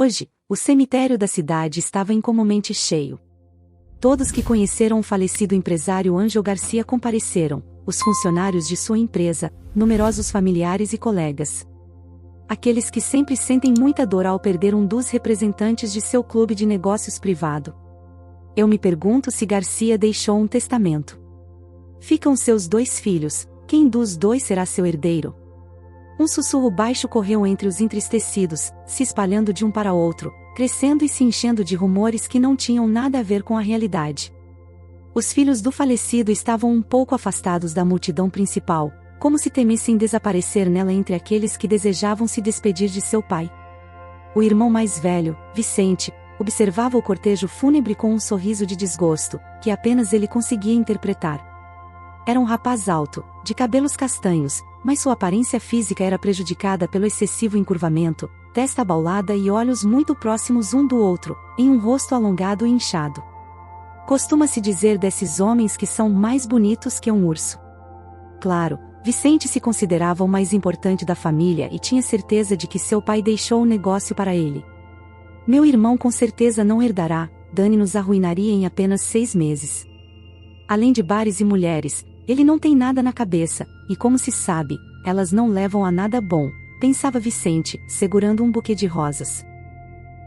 Hoje, o cemitério da cidade estava incomumente cheio. Todos que conheceram o falecido empresário Ângelo Garcia compareceram, os funcionários de sua empresa, numerosos familiares e colegas. Aqueles que sempre sentem muita dor ao perder um dos representantes de seu clube de negócios privado. Eu me pergunto se Garcia deixou um testamento. Ficam seus 2 filhos, quem dos 2 será seu herdeiro? Um sussurro baixo correu entre os entristecidos, se espalhando de um para outro, crescendo e se enchendo de rumores que não tinham nada a ver com a realidade. Os filhos do falecido estavam um pouco afastados da multidão principal, como se temessem desaparecer nela entre aqueles que desejavam se despedir de seu pai. O irmão mais velho, Vicente, observava o cortejo fúnebre com um sorriso de desgosto, que apenas ele conseguia interpretar. Era um rapaz alto, de cabelos castanhos, mas sua aparência física era prejudicada pelo excessivo encurvamento, testa abaulada e olhos muito próximos um do outro, em um rosto alongado e inchado. Costuma-se dizer desses homens que são mais bonitos que um urso. Claro, Vicente se considerava o mais importante da família e tinha certeza de que seu pai deixou o negócio para ele. Meu irmão com certeza não herdará, Dani nos arruinaria em apenas 6 meses. Além de bares e mulheres, ele não tem nada na cabeça, e como se sabe, elas não levam a nada bom, pensava Vicente, segurando um buquê de rosas.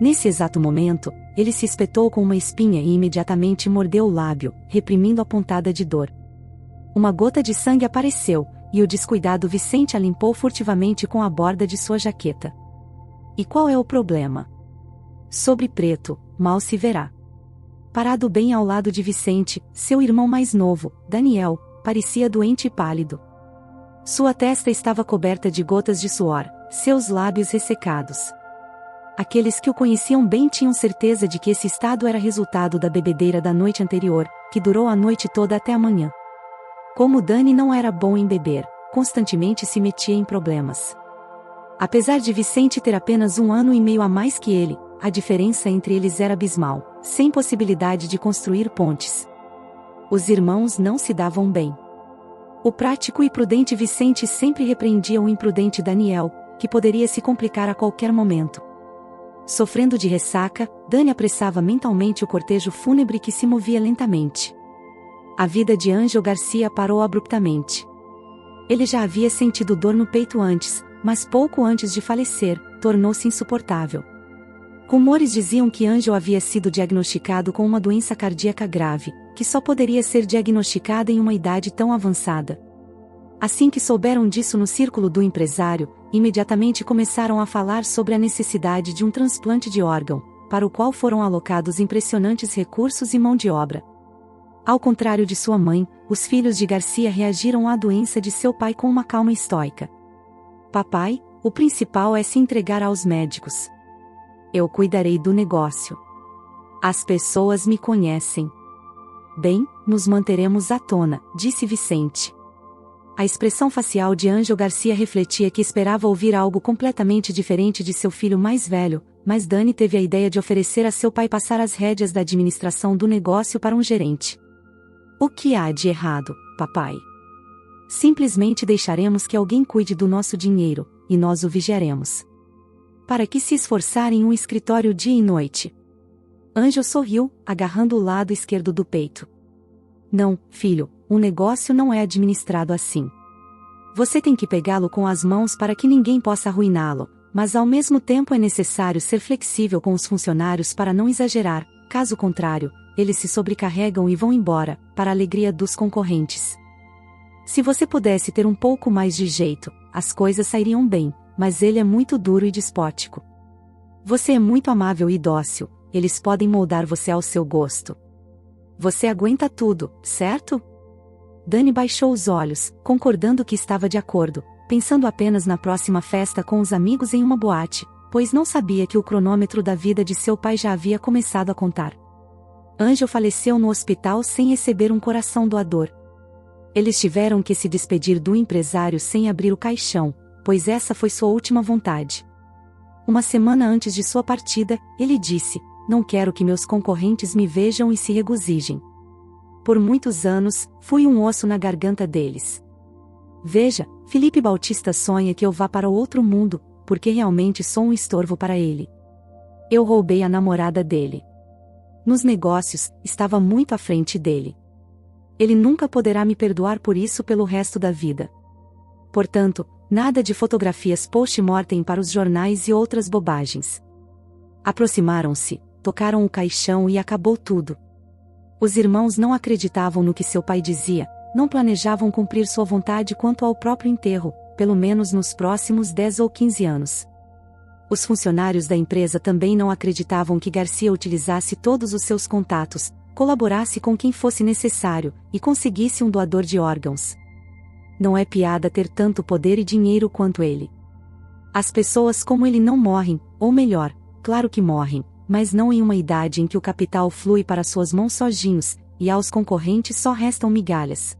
Nesse exato momento, ele se espetou com uma espinha e imediatamente mordeu o lábio, reprimindo a pontada de dor. Uma gota de sangue apareceu, e o descuidado Vicente a limpou furtivamente com a borda de sua jaqueta. E qual é o problema? Sobre preto, mal se verá. Parado bem ao lado de Vicente, seu irmão mais novo, Daniel, parecia doente e pálido. Sua testa estava coberta de gotas de suor, seus lábios ressecados. Aqueles que o conheciam bem tinham certeza de que esse estado era resultado da bebedeira da noite anterior, que durou a noite toda até a manhã. Como Dani não era bom em beber, constantemente se metia em problemas. Apesar de Vicente ter apenas 1 ano e meio a mais que ele, a diferença entre eles era abismal, sem possibilidade de construir pontes. Os irmãos não se davam bem. O prático e prudente Vicente sempre repreendia o imprudente Daniel, que poderia se complicar a qualquer momento. Sofrendo de ressaca, Dani apressava mentalmente o cortejo fúnebre que se movia lentamente. A vida de Ângelo Garcia parou abruptamente. Ele já havia sentido dor no peito antes, mas pouco antes de falecer, tornou-se insuportável. Rumores diziam que Ângelo havia sido diagnosticado com uma doença cardíaca grave, que só poderia ser diagnosticada em uma idade tão avançada. Assim que souberam disso no círculo do empresário, imediatamente começaram a falar sobre a necessidade de um transplante de órgão, para o qual foram alocados impressionantes recursos e mão de obra. Ao contrário de sua mãe, os filhos de Garcia reagiram à doença de seu pai com uma calma estoica. Papai, o principal é se entregar aos médicos. Eu cuidarei do negócio. As pessoas me conhecem. Bem, nos manteremos à tona, disse Vicente. A expressão facial de Ângelo Garcia refletia que esperava ouvir algo completamente diferente de seu filho mais velho, mas Dani teve a ideia de oferecer a seu pai passar as rédeas da administração do negócio para um gerente. O que há de errado, papai? Simplesmente deixaremos que alguém cuide do nosso dinheiro, e nós o vigiaremos. Para que se esforçar em um escritório dia e noite? Ângelo sorriu, agarrando o lado esquerdo do peito. Não, filho, um negócio não é administrado assim. Você tem que pegá-lo com as mãos para que ninguém possa arruiná-lo, mas ao mesmo tempo é necessário ser flexível com os funcionários para não exagerar, caso contrário, eles se sobrecarregam e vão embora, para a alegria dos concorrentes. Se você pudesse ter um pouco mais de jeito, as coisas sairiam bem, mas ele é muito duro e despótico. Você é muito amável e dócil, eles podem moldar você ao seu gosto. Você aguenta tudo, certo? Dani baixou os olhos, concordando que estava de acordo, pensando apenas na próxima festa com os amigos em uma boate, pois não sabia que o cronômetro da vida de seu pai já havia começado a contar. Ângelo faleceu no hospital sem receber um coração doador. Eles tiveram que se despedir do empresário sem abrir o caixão, pois essa foi sua última vontade. Uma semana antes de sua partida, ele disse: "Não quero que meus concorrentes me vejam e se regozijem. Por muitos anos, fui um osso na garganta deles. Veja, Felipe Bautista sonha que eu vá para o outro mundo, porque realmente sou um estorvo para ele. Eu roubei a namorada dele. Nos negócios, estava muito à frente dele. Ele nunca poderá me perdoar por isso pelo resto da vida. Portanto, nada de fotografias post-mortem para os jornais e outras bobagens. Aproximaram-se, tocaram o caixão e acabou tudo. Os irmãos não acreditavam no que seu pai dizia, não planejavam cumprir sua vontade quanto ao próprio enterro, pelo menos nos próximos 10 ou 15 anos. Os funcionários da empresa também não acreditavam que Garcia utilizasse todos os seus contatos, colaborasse com quem fosse necessário, e conseguisse um doador de órgãos. Não é piada ter tanto poder e dinheiro quanto ele. As pessoas como ele não morrem, ou melhor, claro que morrem, mas não em uma idade em que o capital flui para suas mãos sozinhos, e aos concorrentes só restam migalhas.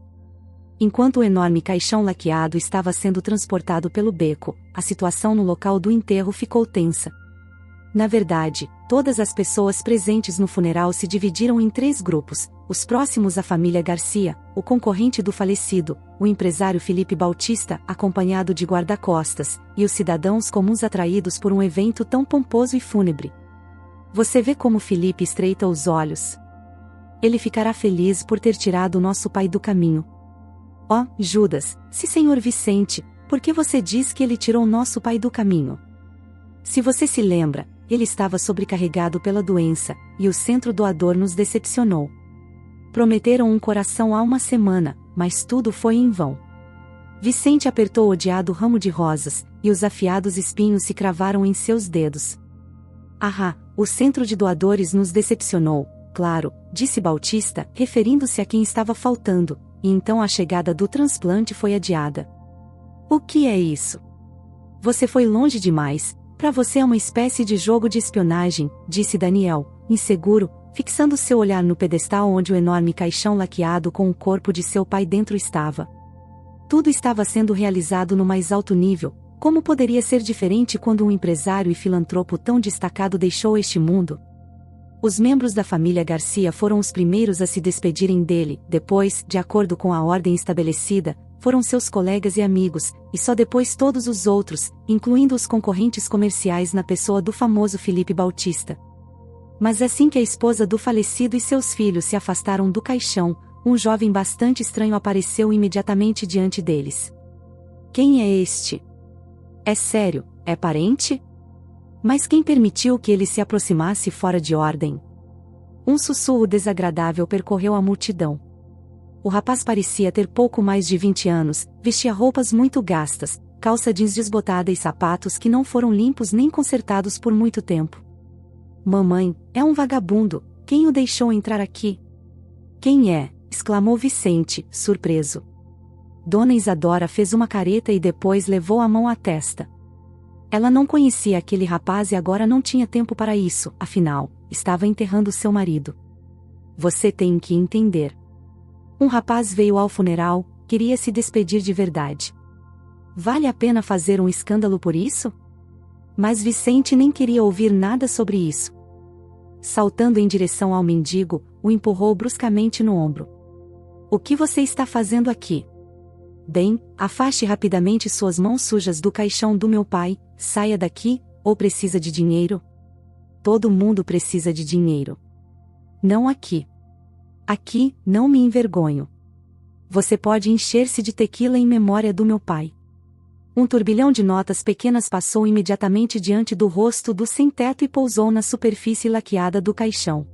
Enquanto o enorme caixão laqueado estava sendo transportado pelo beco, a situação no local do enterro ficou tensa. Na verdade, todas as pessoas presentes no funeral se dividiram em 3 grupos: os próximos à família Garcia, o concorrente do falecido, o empresário Felipe Bautista, acompanhado de guarda-costas, e os cidadãos comuns atraídos por um evento tão pomposo e fúnebre. Você vê como Felipe estreita os olhos. Ele ficará feliz por ter tirado o nosso pai do caminho. Ó, Judas, se Senhor Vicente, por que você diz que ele tirou nosso pai do caminho? Se você se lembra, ele estava sobrecarregado pela doença, e o centro doador nos decepcionou. Prometeram um coração há uma semana, mas tudo foi em vão. Vicente apertou o odiado ramo de rosas, e os afiados espinhos se cravaram em seus dedos. Ah, o centro de doadores nos decepcionou, claro, disse Bautista, referindo-se a quem estava faltando, e então a chegada do transplante foi adiada. O que é isso? Você foi longe demais, para você é uma espécie de jogo de espionagem, disse Daniel, inseguro, fixando seu olhar no pedestal onde o enorme caixão laqueado com o corpo de seu pai dentro estava. Tudo estava sendo realizado no mais alto nível, como poderia ser diferente quando um empresário e filantropo tão destacado deixou este mundo? Os membros da família Garcia foram os primeiros a se despedirem dele, depois, de acordo com a ordem estabelecida, foram seus colegas e amigos, e só depois todos os outros, incluindo os concorrentes comerciais na pessoa do famoso Felipe Bautista. Mas assim que a esposa do falecido e seus filhos se afastaram do caixão, um jovem bastante estranho apareceu imediatamente diante deles. Quem é este? É sério, é parente? Mas quem permitiu que ele se aproximasse fora de ordem? Um sussurro desagradável percorreu a multidão. O rapaz parecia ter pouco mais de 20 anos, vestia roupas muito gastas, calça jeans desbotada e sapatos que não foram limpos nem consertados por muito tempo. Mamãe, é um vagabundo, quem o deixou entrar aqui? Quem é? Exclamou Vicente, surpreso. Dona Isadora fez uma careta e depois levou a mão à testa. Ela não conhecia aquele rapaz e agora não tinha tempo para isso, afinal, estava enterrando seu marido. Você tem que entender. Um rapaz veio ao funeral, queria se despedir de verdade. Vale a pena fazer um escândalo por isso? Mas Vicente nem queria ouvir nada sobre isso. Saltando em direção ao mendigo, o empurrou bruscamente no ombro. O que você está fazendo aqui? Bem, afaste rapidamente suas mãos sujas do caixão do meu pai, saia daqui, ou precisa de dinheiro? Todo mundo precisa de dinheiro. Não aqui. Aqui, não me envergonho. Você pode encher-se de tequila em memória do meu pai. Um turbilhão de notas pequenas passou imediatamente diante do rosto do sem-teto e pousou na superfície laqueada do caixão.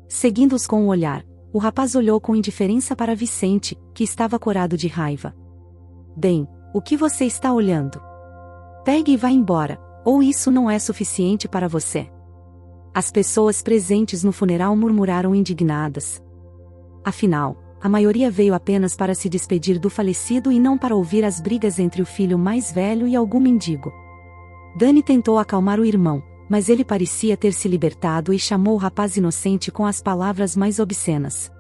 Seguindo-os com o olhar, o rapaz olhou com indiferença para Vicente, que estava corado de raiva. Bem, o que você está olhando? Pegue e vá embora, ou isso não é suficiente para você? As pessoas presentes no funeral murmuraram indignadas. Afinal, a maioria veio apenas para se despedir do falecido e não para ouvir as brigas entre o filho mais velho e algum mendigo. Dani tentou acalmar o irmão, mas ele parecia ter se libertado e chamou o rapaz inocente com as palavras mais obscenas.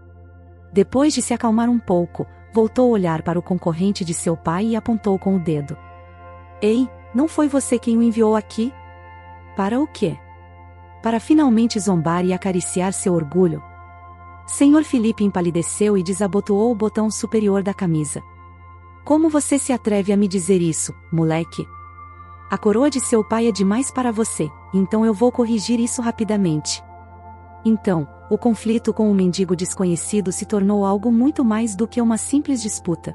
Depois de se acalmar um pouco, voltou a olhar para o concorrente de seu pai e apontou com o dedo. Ei, não foi você quem o enviou aqui? Para o quê? Para finalmente zombar e acariciar seu orgulho? Senhor Felipe empalideceu e desabotoou o botão superior da camisa. Como você se atreve a me dizer isso, moleque? A coroa de seu pai é demais para você, então eu vou corrigir isso rapidamente. Então, o conflito com o mendigo desconhecido se tornou algo muito mais do que uma simples disputa.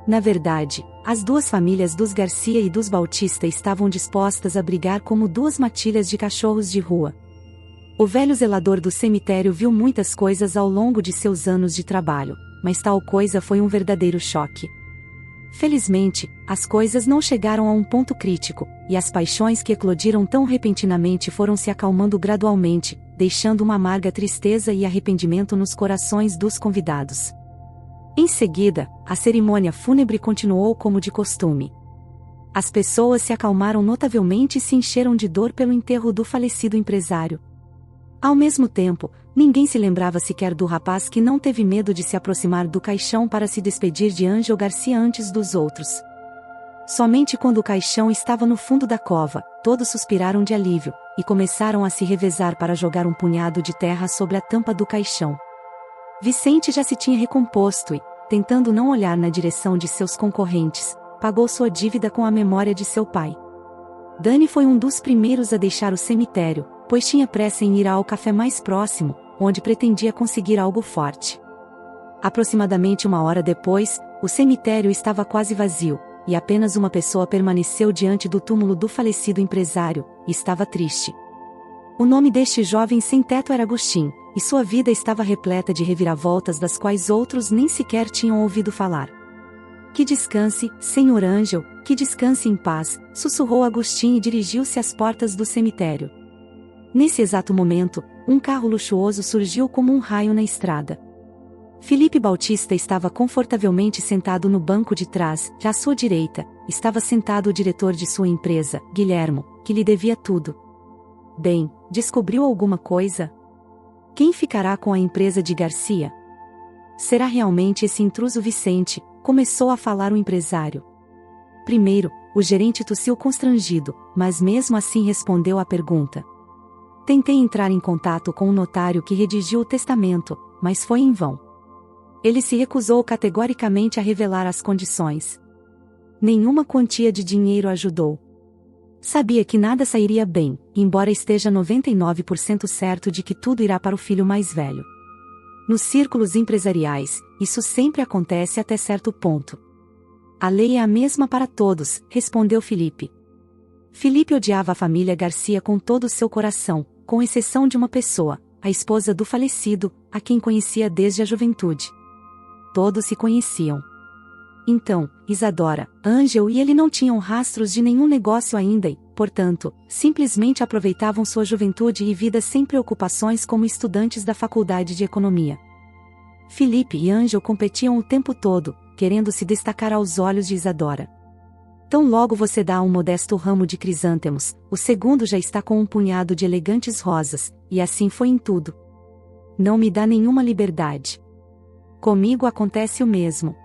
Na verdade, as duas famílias dos Garcia e dos Bautista estavam dispostas a brigar como duas matilhas de cachorros de rua. O velho zelador do cemitério viu muitas coisas ao longo de seus anos de trabalho, mas tal coisa foi um verdadeiro choque. Felizmente, as coisas não chegaram a um ponto crítico, e as paixões que eclodiram tão repentinamente foram se acalmando gradualmente, deixando uma amarga tristeza e arrependimento nos corações dos convidados. Em seguida, a cerimônia fúnebre continuou como de costume. As pessoas se acalmaram notavelmente e se encheram de dor pelo enterro do falecido empresário. Ao mesmo tempo, ninguém se lembrava sequer do rapaz que não teve medo de se aproximar do caixão para se despedir de Ângelo Garcia antes dos outros. Somente quando o caixão estava no fundo da cova, todos suspiraram de alívio, e começaram a se revezar para jogar um punhado de terra sobre a tampa do caixão. Vicente já se tinha recomposto e, tentando não olhar na direção de seus concorrentes, pagou sua dívida com a memória de seu pai. Dani foi um dos primeiros a deixar o cemitério, pois tinha pressa em ir ao café mais próximo, onde pretendia conseguir algo forte. Aproximadamente 1 hora depois, o cemitério estava quase vazio, e apenas uma pessoa permaneceu diante do túmulo do falecido empresário, e estava triste. O nome deste jovem sem-teto era Agustin, e sua vida estava repleta de reviravoltas das quais outros nem sequer tinham ouvido falar. Que descanse, Senhor Ângelo, que descanse em paz, sussurrou Agustin e dirigiu-se às portas do cemitério. Nesse exato momento, um carro luxuoso surgiu como um raio na estrada. Felipe Bautista estava confortavelmente sentado no banco de trás, já à sua direita, estava sentado o diretor de sua empresa, Guilhermo, que lhe devia tudo. Bem, descobriu alguma coisa? Quem ficará com a empresa de Garcia? Será realmente esse intruso Vicente? Começou a falar o empresário. Primeiro, o gerente tossiu constrangido, mas mesmo assim respondeu à pergunta. Tentei entrar em contato com o notário que redigiu o testamento, mas foi em vão. Ele se recusou categoricamente a revelar as condições. Nenhuma quantia de dinheiro ajudou. Sabia que nada sairia bem, embora esteja 99% certo de que tudo irá para o filho mais velho. Nos círculos empresariais, isso sempre acontece até certo ponto. A lei é a mesma para todos, respondeu Felipe. Felipe odiava a família Garcia com todo o seu coração, com exceção de uma pessoa, a esposa do falecido, a quem conhecia desde a juventude. Todos se conheciam. Então, Isadora, Ângelo e ele não tinham rastros de nenhum negócio ainda e, portanto, simplesmente aproveitavam sua juventude e vida sem preocupações como estudantes da faculdade de economia. Felipe e Ângelo competiam o tempo todo, querendo se destacar aos olhos de Isadora. Tão logo você dá um modesto ramo de crisântemos, o segundo já está com um punhado de elegantes rosas, e assim foi em tudo. Não me dá nenhuma liberdade. Comigo acontece o mesmo.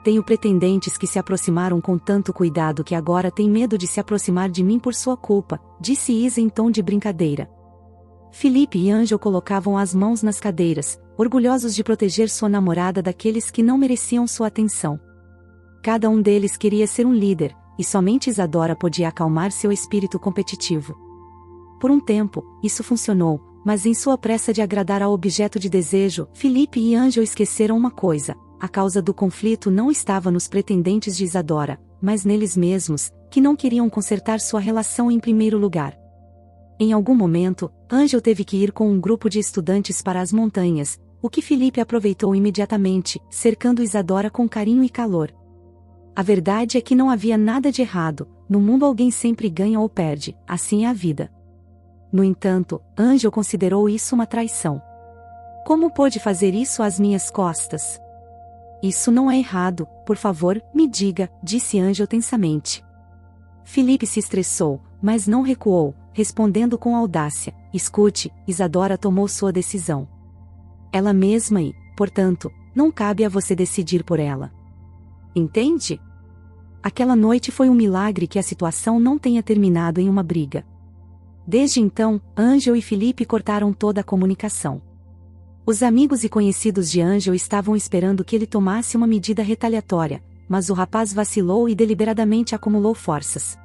Tenho pretendentes que se aproximaram com tanto cuidado que agora têm medo de se aproximar de mim por sua culpa, disse Isa em tom de brincadeira. Felipe e Ângelo colocavam as mãos nas cadeiras, orgulhosos de proteger sua namorada daqueles que não mereciam sua atenção. Cada um deles queria ser um líder, e somente Isadora podia acalmar seu espírito competitivo. Por um tempo, isso funcionou, mas em sua pressa de agradar ao objeto de desejo, Felipe e Ângelo esqueceram uma coisa: a causa do conflito não estava nos pretendentes de Isadora, mas neles mesmos, que não queriam consertar sua relação em primeiro lugar. Em algum momento, Ângelo teve que ir com um grupo de estudantes para as montanhas, o que Felipe aproveitou imediatamente, cercando Isadora com carinho e calor. A verdade é que não havia nada de errado, no mundo alguém sempre ganha ou perde, assim é a vida. No entanto, Ângelo considerou isso uma traição. Como pôde fazer isso às minhas costas? Isso não é errado, por favor, me diga, disse Ângelo tensamente. Felipe se estressou, mas não recuou, respondendo com audácia: escute, Isadora tomou sua decisão. Ela mesma e, portanto, não cabe a você decidir por ela. Entende? Aquela noite foi um milagre que a situação não tenha terminado em uma briga. Desde então, Ângelo e Felipe cortaram toda a comunicação. Os amigos e conhecidos de Ângelo estavam esperando que ele tomasse uma medida retaliatória, mas o rapaz vacilou e deliberadamente acumulou forças.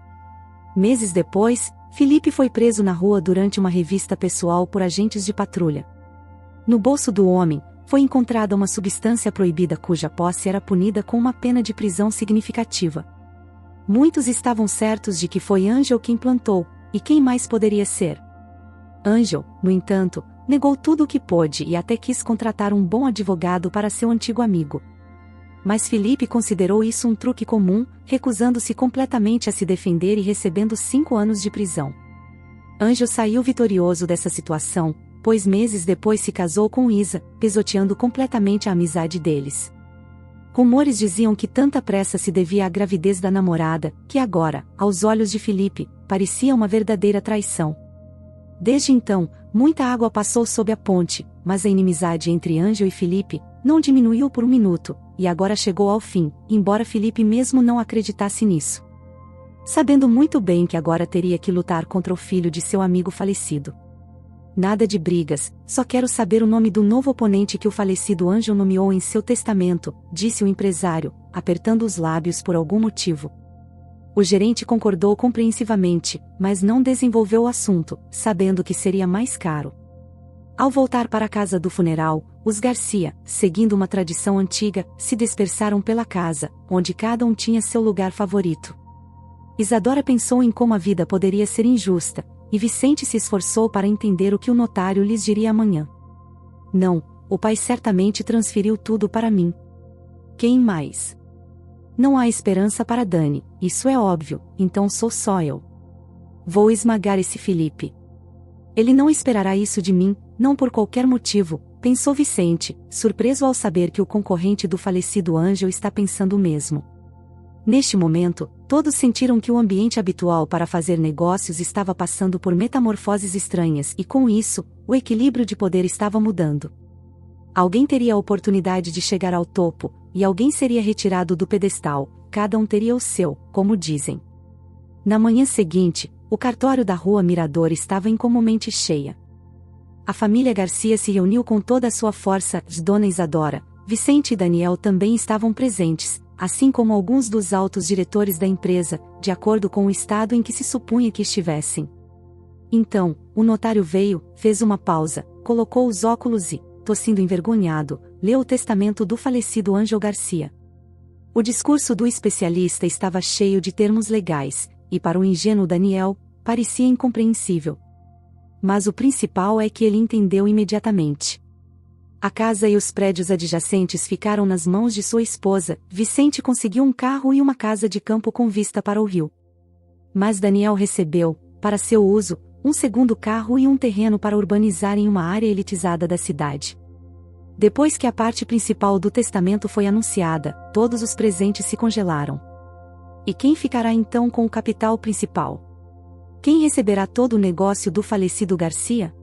Meses depois, Felipe foi preso na rua durante uma revista pessoal por agentes de patrulha. No bolso do homem, foi encontrada uma substância proibida cuja posse era punida com uma pena de prisão significativa. Muitos estavam certos de que foi Angel quem plantou, e quem mais poderia ser? Angel, no entanto, negou tudo o que pôde e até quis contratar um bom advogado para seu antigo amigo. Mas Felipe considerou isso um truque comum, recusando-se completamente a se defender e recebendo 5 anos de prisão. Angel saiu vitorioso dessa situação, pois meses depois se casou com Isa, pisoteando completamente a amizade deles. Rumores diziam que tanta pressa se devia à gravidez da namorada, que agora, aos olhos de Felipe, parecia uma verdadeira traição. Desde então, muita água passou sob a ponte, mas a inimizade entre Angel e Felipe não diminuiu por um minuto, e agora chegou ao fim, embora Felipe mesmo não acreditasse nisso. Sabendo muito bem que agora teria que lutar contra o filho de seu amigo falecido. Nada de brigas, só quero saber o nome do novo oponente que o falecido Angel nomeou em seu testamento, disse o empresário, apertando os lábios por algum motivo. O gerente concordou compreensivamente, mas não desenvolveu o assunto, sabendo que seria mais caro. Ao voltar para a casa do funeral, os Garcia, seguindo uma tradição antiga, se dispersaram pela casa, onde cada um tinha seu lugar favorito. Isadora pensou em como a vida poderia ser injusta, e Vicente se esforçou para entender o que o notário lhes diria amanhã. Não, o pai certamente transferiu tudo para mim. Quem mais? Não há esperança para Dani, isso é óbvio, então sou só eu. Vou esmagar esse Felipe. Ele não esperará isso de mim, não por qualquer motivo, pensou Vicente, surpreso ao saber que o concorrente do falecido Angel está pensando o mesmo. Neste momento, todos sentiram que o ambiente habitual para fazer negócios estava passando por metamorfoses estranhas e com isso, o equilíbrio de poder estava mudando. Alguém teria a oportunidade de chegar ao topo, e alguém seria retirado do pedestal, cada um teria o seu, como dizem. Na manhã seguinte, o cartório da Rua Mirador estava incomumente cheia. A família Garcia se reuniu com toda a sua força, Dona Isadora, Vicente e Daniel também estavam presentes, assim como alguns dos altos diretores da empresa, de acordo com o estado em que se supunha que estivessem. Então, o notário veio, fez uma pausa, colocou os óculos e, tossindo envergonhado, leu o testamento do falecido Angel Garcia. O discurso do especialista estava cheio de termos legais, e para o ingênuo Daniel, parecia incompreensível. Mas o principal é que ele entendeu imediatamente. A casa e os prédios adjacentes ficaram nas mãos de sua esposa, Vicente conseguiu um carro e uma casa de campo com vista para o rio. Mas Daniel recebeu, para seu uso, um segundo carro e um terreno para urbanizar em uma área elitizada da cidade. Depois que a parte principal do testamento foi anunciada, todos os presentes se congelaram. E quem ficará então com o capital principal? Quem receberá todo o negócio do falecido Garcia?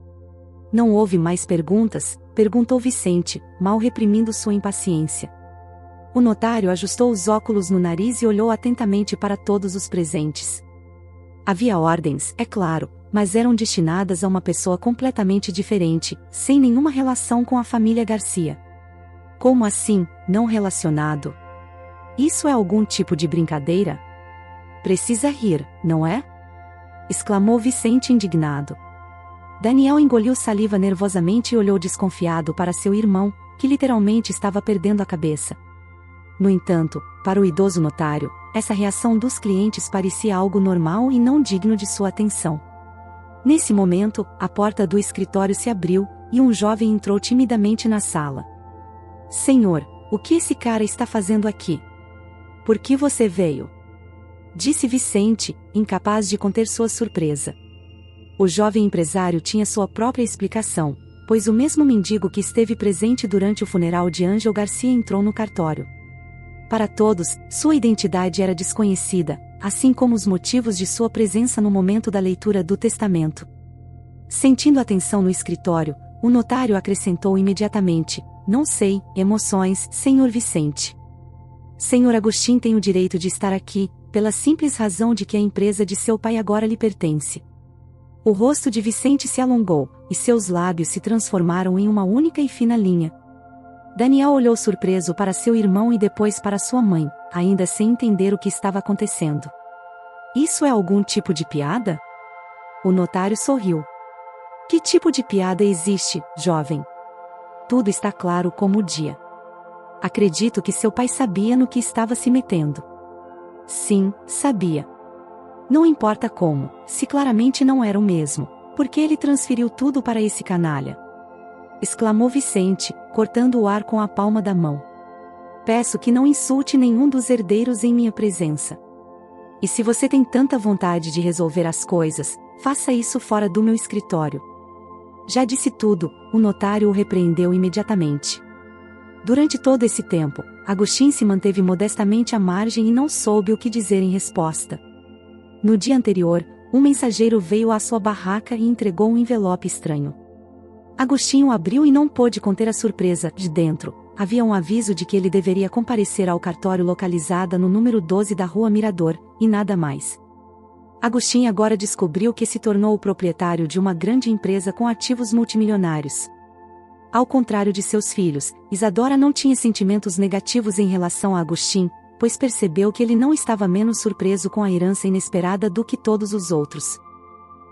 Não houve mais perguntas, perguntou Vicente, mal reprimindo sua impaciência. O notário ajustou os óculos no nariz e olhou atentamente para todos os presentes. Havia ordens, é claro, mas eram destinadas a uma pessoa completamente diferente, sem nenhuma relação com a família Garcia. Como assim, não relacionado? Isso é algum tipo de brincadeira? Precisa rir, não é? Exclamou Vicente indignado. Daniel engoliu saliva nervosamente e olhou desconfiado para seu irmão, que literalmente estava perdendo a cabeça. No entanto, para o idoso notário, essa reação dos clientes parecia algo normal e não digno de sua atenção. Nesse momento, a porta do escritório se abriu, e um jovem entrou timidamente na sala. Senhor, o que esse cara está fazendo aqui? Por que você veio? Disse Vicente, incapaz de conter sua surpresa. O jovem empresário tinha sua própria explicação, pois o mesmo mendigo que esteve presente durante o funeral de Angel Garcia entrou no cartório. Para todos, sua identidade era desconhecida, assim como os motivos de sua presença no momento da leitura do testamento. Sentindo a tensão no escritório, o notário acrescentou imediatamente: não sei, emoções, Sr. Vicente. Sr. Agostinho tem o direito de estar aqui, pela simples razão de que a empresa de seu pai agora lhe pertence. O rosto de Vicente se alongou, e seus lábios se transformaram em uma única e fina linha. Daniel olhou surpreso para seu irmão e depois para sua mãe, ainda sem entender o que estava acontecendo. Isso é algum tipo de piada? O notário sorriu. Que tipo de piada existe, jovem? Tudo está claro como o dia. Acredito que seu pai sabia no que estava se metendo. Sim, sabia. Não importa como, se claramente não era o mesmo, porque ele transferiu tudo para esse canalha. Exclamou Vicente, cortando o ar com a palma da mão. Peço que não insulte nenhum dos herdeiros em minha presença. E se você tem tanta vontade de resolver as coisas, faça isso fora do meu escritório. Já disse tudo, o notário o repreendeu imediatamente. Durante todo esse tempo, Agostinho se manteve modestamente à margem e não soube o que dizer em resposta. No dia anterior, um mensageiro veio à sua barraca e entregou um envelope estranho. Agostinho abriu e não pôde conter a surpresa. De dentro, havia um aviso de que ele deveria comparecer ao cartório localizada no número 12 da Rua Mirador, e nada mais. Agostinho agora descobriu que se tornou o proprietário de uma grande empresa com ativos multimilionários. Ao contrário de seus filhos, Isadora não tinha sentimentos negativos em relação a Agostinho, pois percebeu que ele não estava menos surpreso com a herança inesperada do que todos os outros.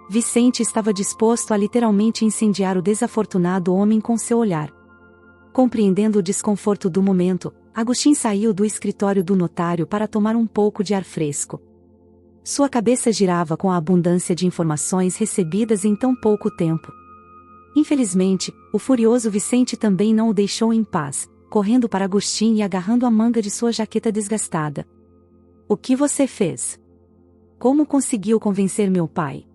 Vicente estava disposto a literalmente incendiar o desafortunado homem com seu olhar. Compreendendo o desconforto do momento, Agostinho saiu do escritório do notário para tomar um pouco de ar fresco. Sua cabeça girava com a abundância de informações recebidas em tão pouco tempo. Infelizmente, o furioso Vicente também não o deixou em paz, correndo para Agostinho e agarrando a manga de sua jaqueta desgastada. O que você fez? Como conseguiu convencer meu pai?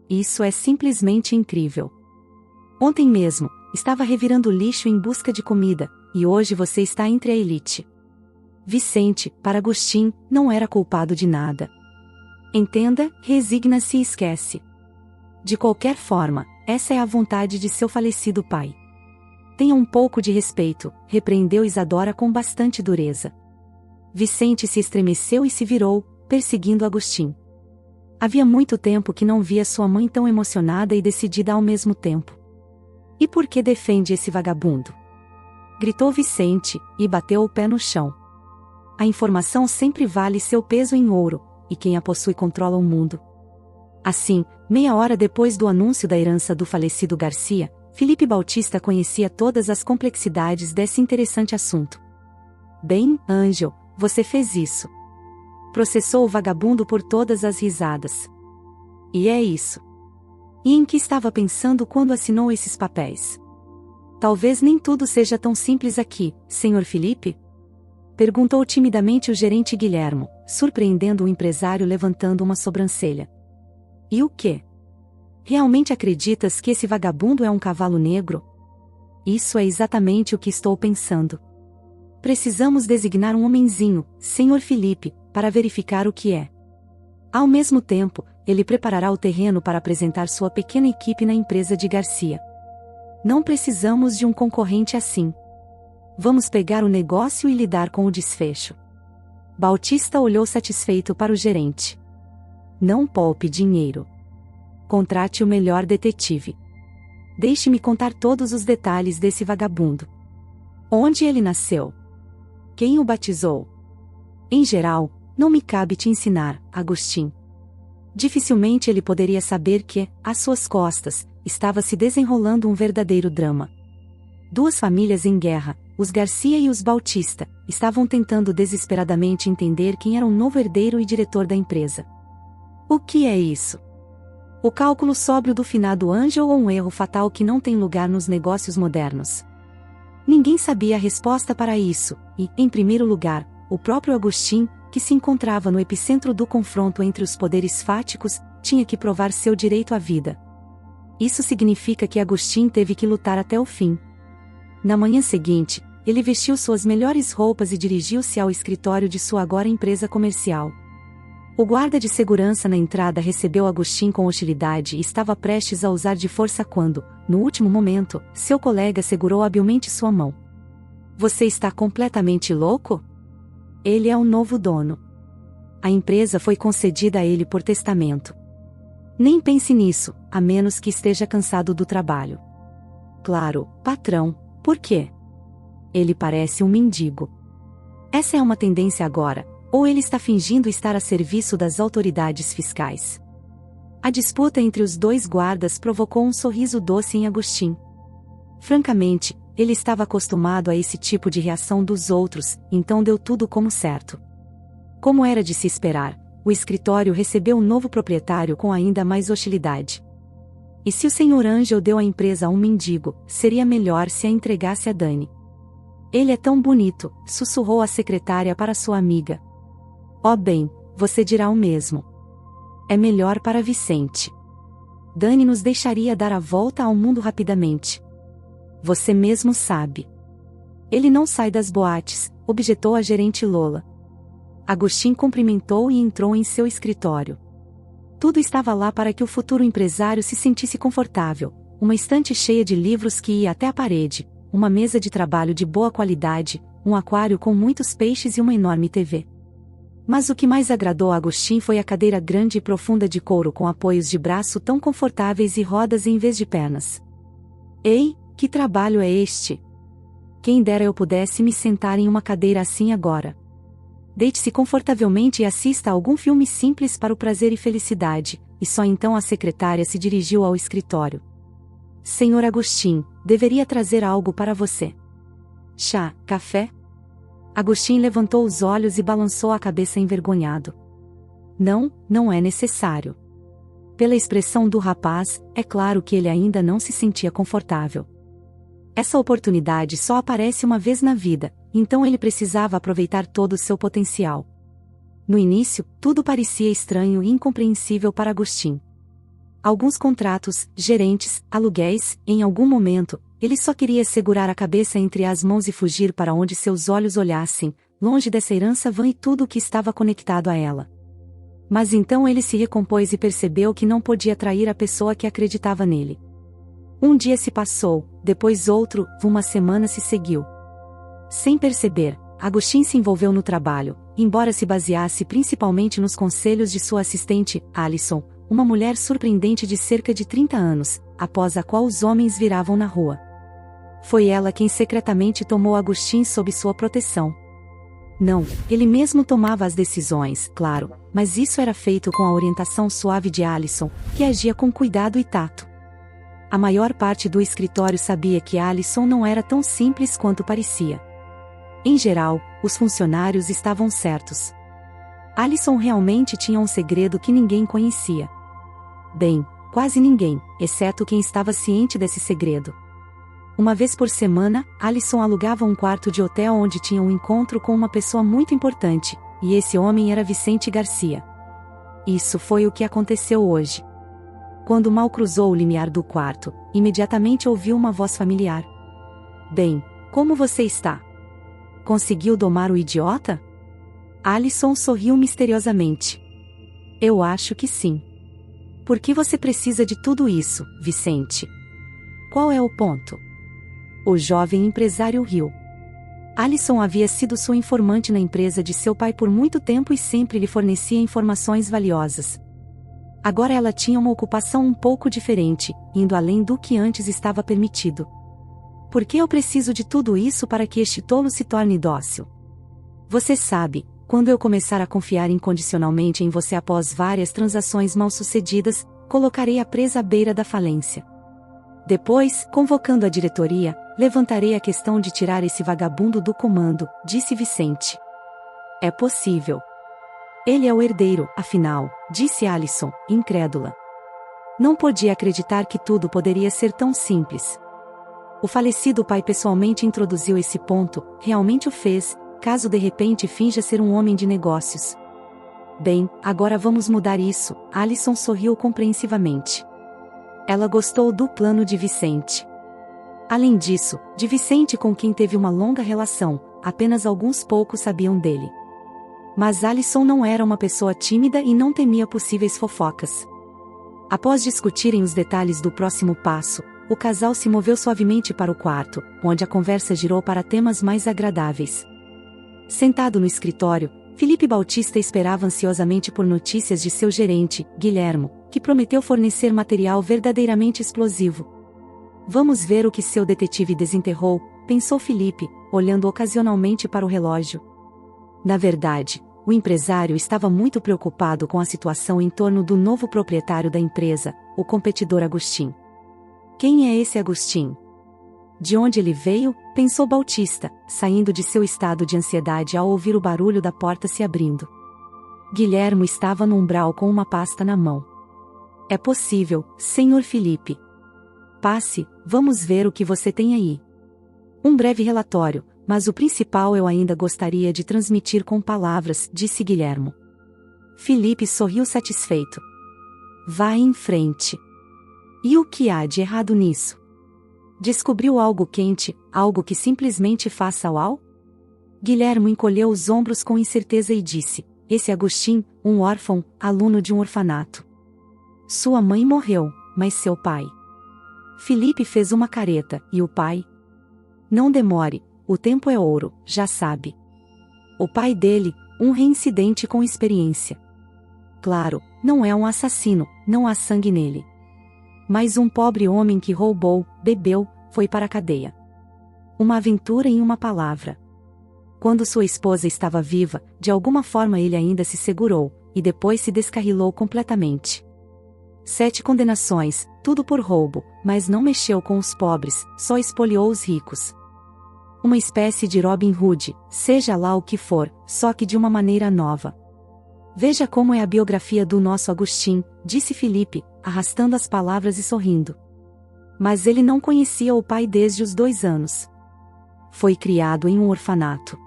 Isso é simplesmente incrível. Ontem mesmo, estava revirando lixo em busca de comida, e hoje você está entre a elite. Vicente, para Agostinho, não era culpado de nada. Entenda, resigna-se e esquece. De qualquer forma, essa é a vontade de seu falecido pai. Tenha um pouco de respeito, repreendeu Isadora com bastante dureza. Vicente se estremeceu e se virou, perseguindo Agostinho. Havia muito tempo que não via sua mãe tão emocionada e decidida ao mesmo tempo. E por que defende esse vagabundo? Gritou Vicente, e bateu o pé no chão. A informação sempre vale seu peso em ouro, e quem a possui controla o mundo. Assim, meia hora depois do anúncio da herança do falecido Garcia, Felipe Bautista conhecia todas as complexidades desse interessante assunto. Bem, Ângel, você fez isso. Processou o vagabundo por todas as risadas. E é isso. E em que estava pensando quando assinou esses papéis? Talvez nem tudo seja tão simples aqui, senhor Felipe? Perguntou timidamente o gerente Guilhermo, surpreendendo o empresário levantando uma sobrancelha. E o quê? Realmente acreditas que esse vagabundo é um cavalo negro? Isso é exatamente o que estou pensando. Precisamos designar um homenzinho, senhor Felipe, para verificar o que é. Ao mesmo tempo, ele preparará o terreno para apresentar sua pequena equipe na empresa de Garcia. Não precisamos de um concorrente assim. Vamos pegar o negócio e lidar com o desfecho. Bautista olhou satisfeito para o gerente. Não poupe dinheiro. Contrate o melhor detetive. Deixe-me contar todos os detalhes desse vagabundo. Onde ele nasceu? Quem o batizou? Em geral, não me cabe te ensinar, Agostinho. Dificilmente ele poderia saber que, às suas costas, estava se desenrolando um verdadeiro drama. Duas famílias em guerra, os Garcia e os Bautista, estavam tentando desesperadamente entender quem era o novo herdeiro e diretor da empresa. O que é isso? O cálculo sóbrio do finado Ângel ou um erro fatal que não tem lugar nos negócios modernos? Ninguém sabia a resposta para isso, e, em primeiro lugar, o próprio Agostinho, que se encontrava no epicentro do confronto entre os poderes fáticos, tinha que provar seu direito à vida. Isso significa que Agostinho teve que lutar até o fim. Na manhã seguinte, ele vestiu suas melhores roupas e dirigiu-se ao escritório de sua agora empresa comercial. O guarda de segurança na entrada recebeu Agostinho com hostilidade e estava prestes a usar de força quando, no último momento, seu colega segurou habilmente sua mão. Você está completamente louco? Ele é o novo dono. A empresa foi concedida a ele por testamento. Nem pense nisso, a menos que esteja cansado do trabalho. Claro, patrão, por quê? Ele parece um mendigo. Essa é uma tendência agora, Ou ele está fingindo estar a serviço das autoridades fiscais? A disputa entre os dois guardas provocou um sorriso doce em Agustin. Francamente, ele estava acostumado a esse tipo de reação dos outros, então deu tudo como certo. Como era de se esperar, o escritório recebeu um novo proprietário com ainda mais hostilidade. E se o Sr. Angel deu a empresa a um mendigo, seria melhor se a entregasse a Dani. Ele é tão bonito, sussurrou a secretária para sua amiga. Oh bem, você dirá o mesmo. É melhor para Vicente. Dani nos deixaria dar a volta ao mundo rapidamente. Você mesmo sabe. Ele não sai das boates, objetou a gerente Lola. Agustin cumprimentou e entrou em seu escritório. Tudo estava lá para que o futuro empresário se sentisse confortável, uma estante cheia de livros que ia até a parede, uma mesa de trabalho de boa qualidade, um aquário com muitos peixes e uma enorme TV. Mas o que mais agradou a Agustin foi a cadeira grande e profunda de couro com apoios de braço tão confortáveis e rodas em vez de pernas. Ei, que trabalho é este? Quem dera eu pudesse me sentar em uma cadeira assim agora. Deite-se confortavelmente e assista a algum filme simples para o prazer e felicidade, e só então a secretária se dirigiu ao escritório. Senhor Agustin, deveria trazer algo para você. Chá, café? Agustin levantou os olhos e balançou a cabeça envergonhado. Não, não é necessário. Pela expressão do rapaz, é claro que ele ainda não se sentia confortável. Essa oportunidade só aparece uma vez na vida, então ele precisava aproveitar todo o seu potencial. No início, tudo parecia estranho e incompreensível para Agustin. Alguns contratos, gerentes, aluguéis, em algum momento, ele só queria segurar a cabeça entre as mãos e fugir para onde seus olhos olhassem, longe dessa herança vã e tudo o que estava conectado a ela. Mas então ele se recompôs e percebeu que não podia trair a pessoa que acreditava nele. Um dia se passou, depois outro, uma semana se seguiu. Sem perceber, Agustin se envolveu no trabalho, embora se baseasse principalmente nos conselhos de sua assistente, Alison, uma mulher surpreendente de cerca de 30 anos, após a qual os homens viravam na rua. Foi ela quem secretamente tomou Agustin sob sua proteção. Não, ele mesmo tomava as decisões, claro, mas isso era feito com a orientação suave de Alison, que agia com cuidado e tato. A maior parte do escritório sabia que Alison não era tão simples quanto parecia. Em geral, os funcionários estavam certos. Alison realmente tinha um segredo que ninguém conhecia. Bem, quase ninguém, exceto quem estava ciente desse segredo. Uma vez por semana, Alison alugava um quarto de hotel onde tinha um encontro com uma pessoa muito importante, e esse homem era Vicente Garcia. Isso foi o que aconteceu hoje. Quando mal cruzou o limiar do quarto, imediatamente ouviu uma voz familiar. Bem, como você está? Conseguiu domar o idiota? Alison sorriu misteriosamente. Eu acho que sim. Por que você precisa de tudo isso, Vicente? Qual é o ponto? O jovem empresário riu. Alison havia sido sua informante na empresa de seu pai por muito tempo e sempre lhe fornecia informações valiosas. Agora ela tinha uma ocupação um pouco diferente, indo além do que antes estava permitido. Por que eu preciso de tudo isso para que este tolo se torne dócil? Você sabe, quando eu começar a confiar incondicionalmente em você após várias transações mal-sucedidas, colocarei a presa à beira da falência. Depois, convocando a diretoria, levantarei a questão de tirar esse vagabundo do comando, disse Vicente. É possível. Ele é o herdeiro, afinal, disse Alison, incrédula. Não podia acreditar que tudo poderia ser tão simples. O falecido pai pessoalmente introduziu esse ponto, realmente o fez, caso de repente finja ser um homem de negócios. Bem, agora vamos mudar isso, Alison sorriu compreensivamente. Ela gostou do plano de Vicente. Além disso, de Vicente com quem teve uma longa relação, apenas alguns poucos sabiam dele. Mas Alison não era uma pessoa tímida e não temia possíveis fofocas. Após discutirem os detalhes do próximo passo, o casal se moveu suavemente para o quarto, onde a conversa girou para temas mais agradáveis. Sentado no escritório, Felipe Bautista esperava ansiosamente por notícias de seu gerente, Guilhermo, que prometeu fornecer material verdadeiramente explosivo. Vamos ver o que seu detetive desenterrou, pensou Felipe, olhando ocasionalmente para o relógio. Na verdade, O empresário estava muito preocupado com a situação em torno do novo proprietário da empresa, o competidor Agustin. Quem é esse Agustin? De onde ele veio? Pensou Bautista, saindo de seu estado de ansiedade ao ouvir o barulho da porta se abrindo. Guilhermo estava no umbral com uma pasta na mão. É possível, Sr. Felipe. Passe, vamos ver o que você tem aí. Um breve relatório, mas o principal eu ainda gostaria de transmitir com palavras, disse Guilhermo. Felipe sorriu satisfeito. Vá em frente. E o que há de errado nisso? Descobriu algo quente, algo que simplesmente faça uau? Guilhermo encolheu os ombros com incerteza e disse: esse Agustin, um órfão, aluno de um orfanato. Sua mãe morreu, mas seu pai. Felipe fez uma careta, e o pai? Não demore, o tempo é ouro, já sabe. O pai dele, um reincidente com experiência. Claro, não é um assassino, não há sangue nele. Mas um pobre homem que roubou, bebeu, foi para a cadeia. Uma aventura em uma palavra. Quando sua esposa estava viva, de alguma forma ele ainda se segurou, e depois se descarrilou completamente. 7 condenações, tudo por roubo, mas não mexeu com os pobres, só espoliou os ricos. Uma espécie de Robin Hood, seja lá o que for, só que de uma maneira nova. Veja como é a biografia do nosso Agustin, disse Felipe, arrastando as palavras e sorrindo. Mas ele não conhecia o pai desde os 2 anos. Foi criado em um orfanato.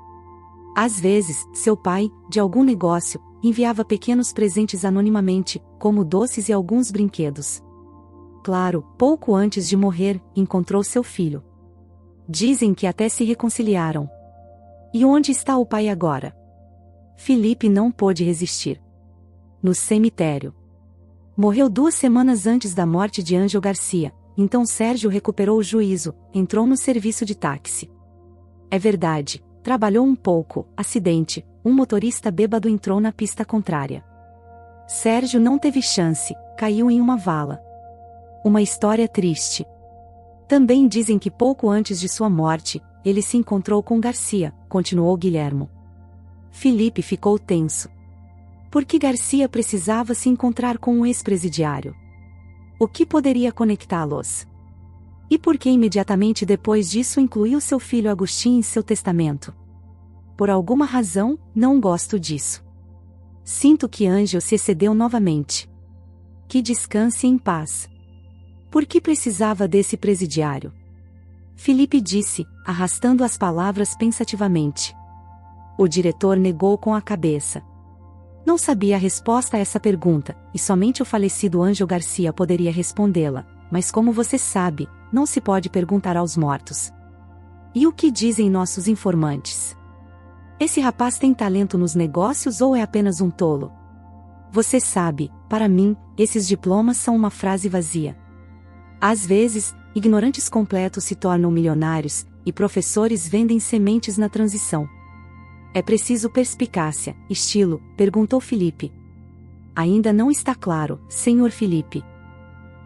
Às vezes, seu pai, de algum negócio, enviava pequenos presentes anonimamente, como doces e alguns brinquedos. Claro, pouco antes de morrer, encontrou seu filho. Dizem que até se reconciliaram. E onde está o pai agora? Felipe não pôde resistir. No cemitério. Morreu 2 semanas antes da morte de Ângelo Garcia, então Sérgio recuperou o juízo, entrou no serviço de táxi. É verdade, trabalhou um pouco, acidente, um motorista bêbado entrou na pista contrária. Sérgio não teve chance, caiu em uma vala. Uma história triste. Também dizem que pouco antes de sua morte, ele se encontrou com Garcia, continuou Guilhermo. Felipe ficou tenso. Por que Garcia precisava se encontrar com um ex-presidiário? O que poderia conectá-los? E por que imediatamente depois disso incluiu seu filho Agustin em seu testamento? Por alguma razão, não gosto disso. Sinto que Ângelo se excedeu novamente. Que descanse em paz. Por que precisava desse presidiário? Felipe disse, arrastando as palavras pensativamente. O diretor negou com a cabeça. Não sabia a resposta a essa pergunta, e somente o falecido Ângelo Garcia poderia respondê-la, mas como você sabe, não se pode perguntar aos mortos. E o que dizem nossos informantes? Esse rapaz tem talento nos negócios ou é apenas um tolo? Você sabe, para mim, esses diplomas são uma frase vazia. Às vezes, ignorantes completos se tornam milionários, e professores vendem sementes na transição. É preciso perspicácia, estilo, perguntou Felipe. Ainda não está claro, Sr. Felipe.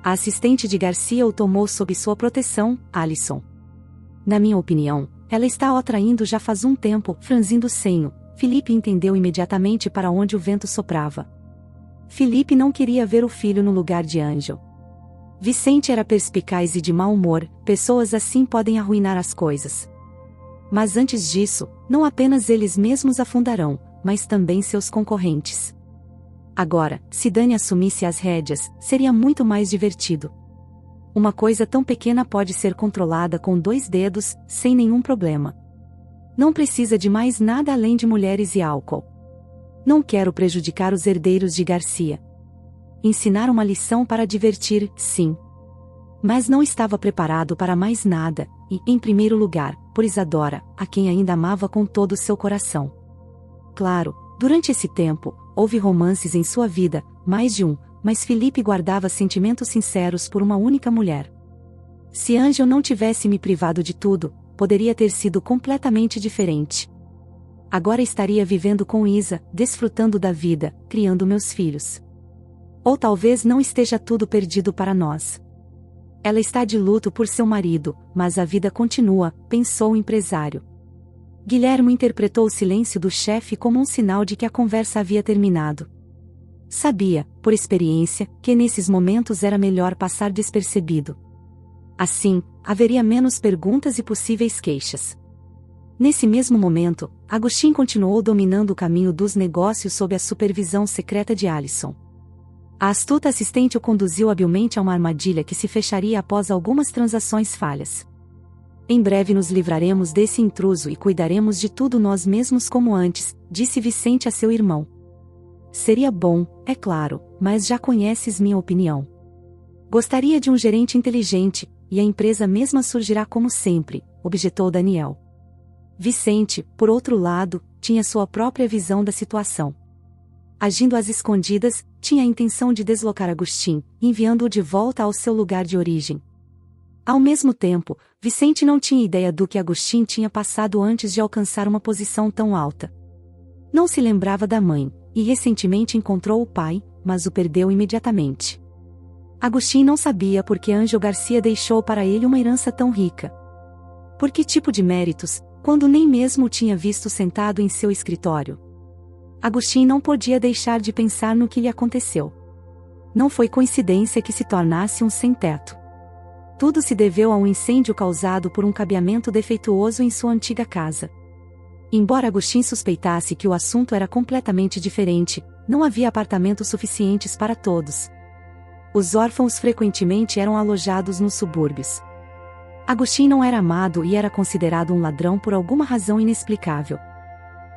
A assistente de Garcia o tomou sob sua proteção, Alison. Na minha opinião, ela está o atraindo já faz um tempo, franzindo o senho. Felipe entendeu imediatamente para onde o vento soprava. Felipe não queria ver o filho no lugar de Ângelo. Vicente era perspicaz e de mau humor, pessoas assim podem arruinar as coisas. Mas antes disso, não apenas eles mesmos afundarão, mas também seus concorrentes. Agora, se Dani assumisse as rédeas, seria muito mais divertido. Uma coisa tão pequena pode ser controlada com 2 dedos, sem nenhum problema. Não precisa de mais nada além de mulheres e álcool. Não quero prejudicar os herdeiros de Garcia. Ensinar uma lição para divertir, sim. Mas não estava preparado para mais nada, e, em primeiro lugar, por Isadora, a quem ainda amava com todo o seu coração. Claro, durante esse tempo, houve romances em sua vida, mais de um, mas Felipe guardava sentimentos sinceros por uma única mulher. Se Ângelo não tivesse me privado de tudo, poderia ter sido completamente diferente. Agora estaria vivendo com Isa, desfrutando da vida, criando meus filhos. Ou talvez não esteja tudo perdido para nós. Ela está de luto por seu marido, mas a vida continua, pensou o empresário. Guilherme interpretou o silêncio do chefe como um sinal de que a conversa havia terminado. Sabia, por experiência, que nesses momentos era melhor passar despercebido. Assim, haveria menos perguntas e possíveis queixas. Nesse mesmo momento, Agostinho continuou dominando o caminho dos negócios sob a supervisão secreta de Alison. A astuta assistente o conduziu habilmente a uma armadilha que se fecharia após algumas transações falhas. Em breve nos livraremos desse intruso e cuidaremos de tudo nós mesmos como antes, disse Vicente a seu irmão. Seria bom, é claro, mas já conheces minha opinião. Gostaria de um gerente inteligente, e a empresa mesma surgirá como sempre, objetou Daniel. Vicente, por outro lado, tinha sua própria visão da situação. Agindo às escondidas, tinha a intenção de deslocar Agostinho, enviando-o de volta ao seu lugar de origem. Ao mesmo tempo, Vicente não tinha ideia do que Agostinho tinha passado antes de alcançar uma posição tão alta. Não se lembrava da mãe, e recentemente encontrou o pai, mas o perdeu imediatamente. Agostinho não sabia por que Ângelo Garcia deixou para ele uma herança tão rica. Por que tipo de méritos, quando nem mesmo o tinha visto sentado em seu escritório? Agostinho não podia deixar de pensar no que lhe aconteceu. Não foi coincidência que se tornasse um sem-teto. Tudo se deveu a um incêndio causado por um cabeamento defeituoso em sua antiga casa. Embora Agostinho suspeitasse que o assunto era completamente diferente, não havia apartamentos suficientes para todos. Os órfãos frequentemente eram alojados nos subúrbios. Agostinho não era amado e era considerado um ladrão por alguma razão inexplicável.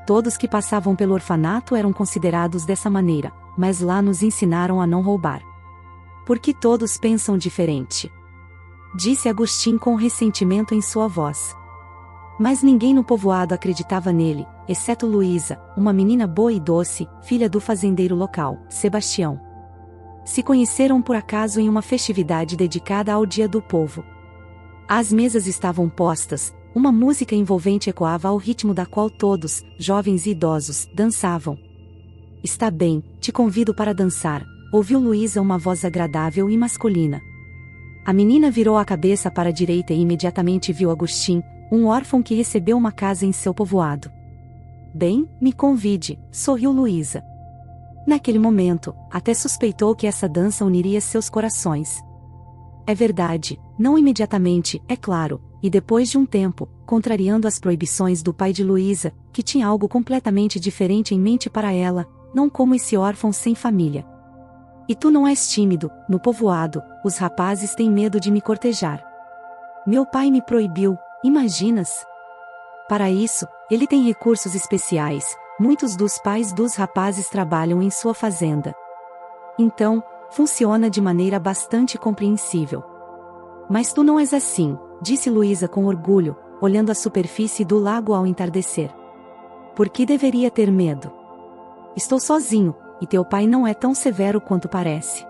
Todos que passavam pelo orfanato eram considerados dessa maneira, mas lá nos ensinaram a não roubar. Porque todos pensam diferente, disse Agostinho com ressentimento em sua voz. Mas ninguém no povoado acreditava nele, exceto Luísa, uma menina boa e doce, filha do fazendeiro local, Sebastião. Se conheceram por acaso em uma festividade dedicada ao Dia do Povo. As mesas estavam postas, uma música envolvente ecoava ao ritmo da qual todos, jovens e idosos, dançavam. Está bem, te convido para dançar, ouviu Luísa uma voz agradável e masculina. A menina virou a cabeça para a direita e imediatamente viu Agostinho, um órfão que recebeu uma casa em seu povoado. Bem, me convide, sorriu Luísa. Naquele momento, até suspeitou que essa dança uniria seus corações. É verdade, não imediatamente, é claro, e depois de um tempo, contrariando as proibições do pai de Luísa, que tinha algo completamente diferente em mente para ela, não como esse órfão sem família. E tu não és tímido, no povoado, os rapazes têm medo de me cortejar. Meu pai me proibiu, imaginas? Para isso, ele tem recursos especiais, muitos dos pais dos rapazes trabalham em sua fazenda. Então, funciona de maneira bastante compreensível. Mas tu não és assim, disse Luísa com orgulho, olhando a superfície do lago ao entardecer. Por que deveria ter medo? Estou sozinho, e teu pai não é tão severo quanto parece.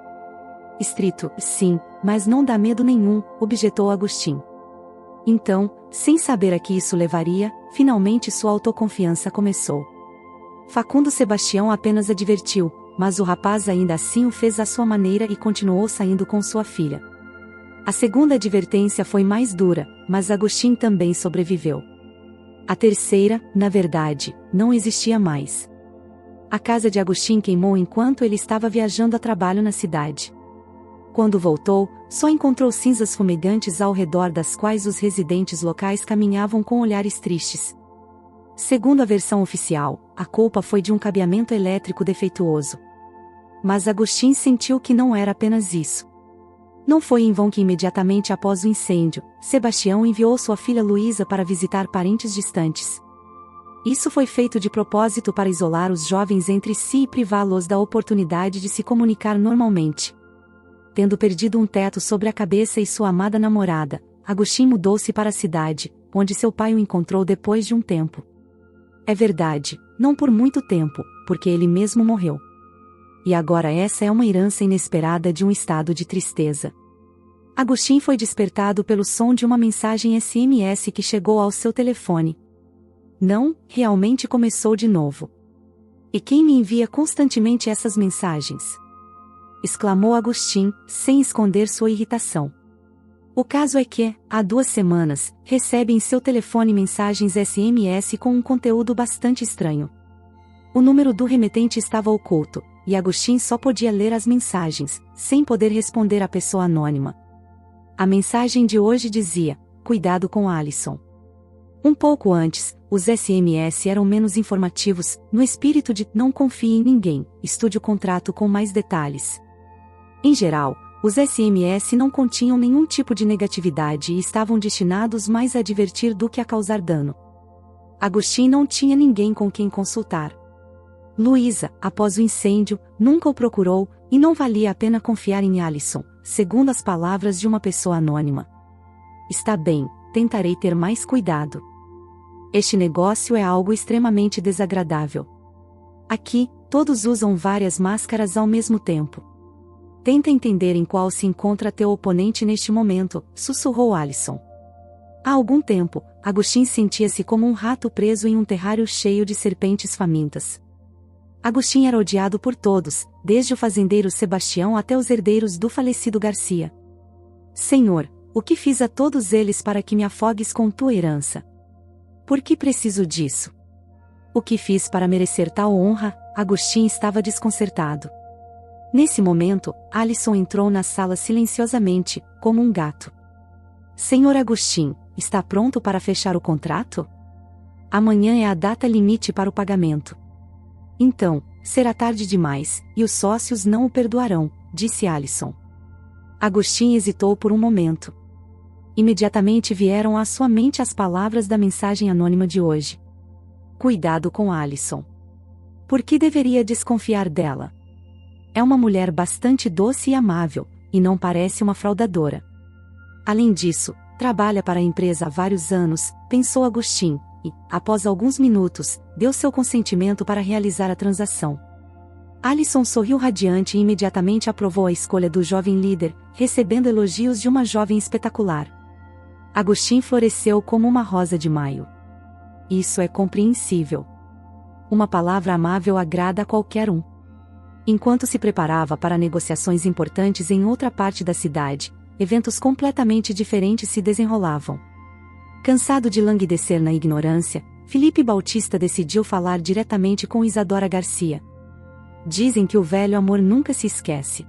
Estrito, sim, mas não dá medo nenhum, objetou Agostinho. Então, sem saber a que isso levaria, finalmente sua autoconfiança começou. Facundo Sebastião apenas advertiu, mas o rapaz ainda assim o fez à sua maneira e continuou saindo com sua filha. A segunda advertência foi mais dura, mas Agostinho também sobreviveu. A terceira, na verdade, não existia mais. A casa de Agostinho queimou enquanto ele estava viajando a trabalho na cidade. Quando voltou, só encontrou cinzas fumegantes ao redor das quais os residentes locais caminhavam com olhares tristes. Segundo a versão oficial, a culpa foi de um cabeamento elétrico defeituoso. Mas Agostinho sentiu que não era apenas isso. Não foi em vão que imediatamente após o incêndio, Sebastião enviou sua filha Luísa para visitar parentes distantes. Isso foi feito de propósito para isolar os jovens entre si e privá-los da oportunidade de se comunicar normalmente. Tendo perdido um teto sobre a cabeça e sua amada namorada, Agostinho mudou-se para a cidade, onde seu pai o encontrou depois de um tempo. É verdade, não por muito tempo, porque ele mesmo morreu. E agora essa é uma herança inesperada de um estado de tristeza. Agostinho foi despertado pelo som de uma mensagem SMS que chegou ao seu telefone. Não, realmente começou de novo. E quem me envia constantemente essas mensagens? Exclamou Agostinho, sem esconder sua irritação. O caso é que, há 2 semanas, recebe em seu telefone mensagens SMS com um conteúdo bastante estranho. O número do remetente estava oculto, e Agustin só podia ler as mensagens, sem poder responder à pessoa anônima. A mensagem de hoje dizia: cuidado com Alison. Um pouco antes, os SMS eram menos informativos, no espírito de não confie em ninguém, estude o contrato com mais detalhes. Em geral, os SMS não continham nenhum tipo de negatividade e estavam destinados mais a divertir do que a causar dano. Agustin não tinha ninguém com quem consultar. Luísa, após o incêndio, nunca o procurou, e não valia a pena confiar em Alison, segundo as palavras de uma pessoa anônima. Está bem, tentarei ter mais cuidado. Este negócio é algo extremamente desagradável. Aqui, todos usam várias máscaras ao mesmo tempo. Tenta entender em qual se encontra teu oponente neste momento, sussurrou Alison. Há algum tempo, Agustin sentia-se como um rato preso em um terrário cheio de serpentes famintas. Agustin era odiado por todos, desde o fazendeiro Sebastião até os herdeiros do falecido Garcia. Senhor, o que fiz a todos eles para que me afogues com tua herança? Por que preciso disso? O que fiz para merecer tal honra? Agustin estava desconcertado. Nesse momento, Alison entrou na sala silenciosamente, como um gato. Senhor Agustin, está pronto para fechar o contrato? Amanhã é a data limite para o pagamento. Então, será tarde demais, e os sócios não o perdoarão, disse Alison. Agustin hesitou por um momento. Imediatamente vieram à sua mente as palavras da mensagem anônima de hoje. Cuidado com Alison. Por que deveria desconfiar dela? É uma mulher bastante doce e amável, e não parece uma fraudadora. Além disso, trabalha para a empresa há vários anos, pensou Agustin, e, após alguns minutos, deu seu consentimento para realizar a transação. Alison sorriu radiante e imediatamente aprovou a escolha do jovem líder, recebendo elogios de uma jovem espetacular. Agustin floresceu como uma rosa de maio. Isso é compreensível. Uma palavra amável agrada a qualquer um. Enquanto se preparava para negociações importantes em outra parte da cidade, eventos completamente diferentes se desenrolavam. Cansado de languidecer na ignorância, Felipe Bautista decidiu falar diretamente com Isadora Garcia. Dizem que o velho amor nunca se esquece.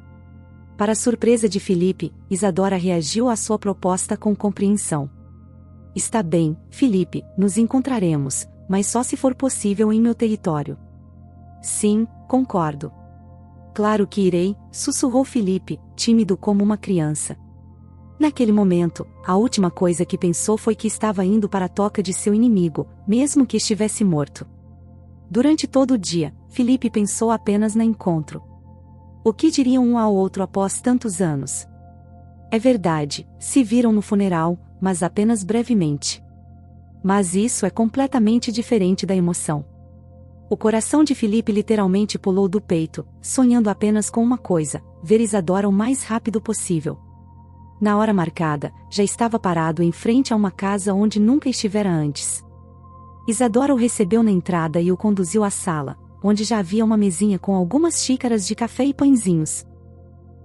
Para a surpresa de Felipe, Isadora reagiu à sua proposta com compreensão. Está bem, Felipe, nos encontraremos, mas só se for possível em meu território. Sim, concordo. Claro que irei, sussurrou Felipe, tímido como uma criança. Naquele momento, a última coisa que pensou foi que estava indo para a toca de seu inimigo, mesmo que estivesse morto. Durante todo o dia, Felipe pensou apenas no encontro. O que diriam um ao outro após tantos anos? É verdade, se viram no funeral, mas apenas brevemente. Mas isso é completamente diferente da emoção. O coração de Felipe literalmente pulou do peito, sonhando apenas com uma coisa: ver Isadora o mais rápido possível. Na hora marcada, já estava parado em frente a uma casa onde nunca estivera antes. Isadora o recebeu na entrada e o conduziu à sala, onde já havia uma mesinha com algumas xícaras de café e pãezinhos.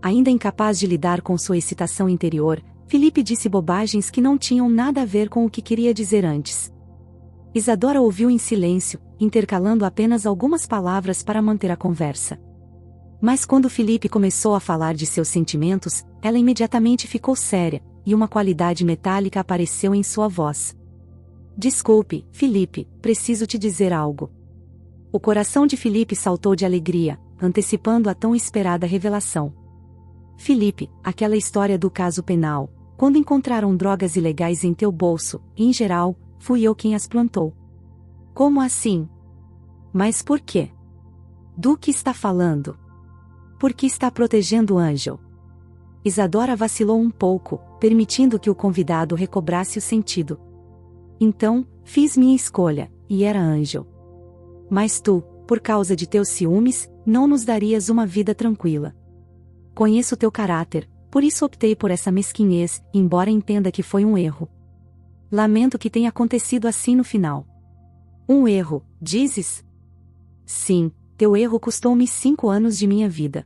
Ainda incapaz de lidar com sua excitação interior, Felipe disse bobagens que não tinham nada a ver com o que queria dizer antes. Isadora ouviu em silêncio, intercalando apenas algumas palavras para manter a conversa. Mas quando Felipe começou a falar de seus sentimentos, ela imediatamente ficou séria, e uma qualidade metálica apareceu em sua voz. Desculpe, Felipe, preciso te dizer algo. O coração de Felipe saltou de alegria, antecipando a tão esperada revelação. Felipe, aquela história do caso penal, quando encontraram drogas ilegais em teu bolso, em geral, fui eu quem as plantou. Como assim? Mas por quê? Do que está falando? Por que está protegendo Ângel? Isadora vacilou um pouco, permitindo que o convidado recobrasse o sentido. Então, fiz minha escolha, e era Ângel. Mas tu, por causa de teus ciúmes, não nos darias uma vida tranquila. Conheço teu caráter, por isso optei por essa mesquinhez, embora entenda que foi um erro. Lamento que tenha acontecido assim no final. Um erro, dizes? Sim, teu erro custou-me 5 anos de minha vida.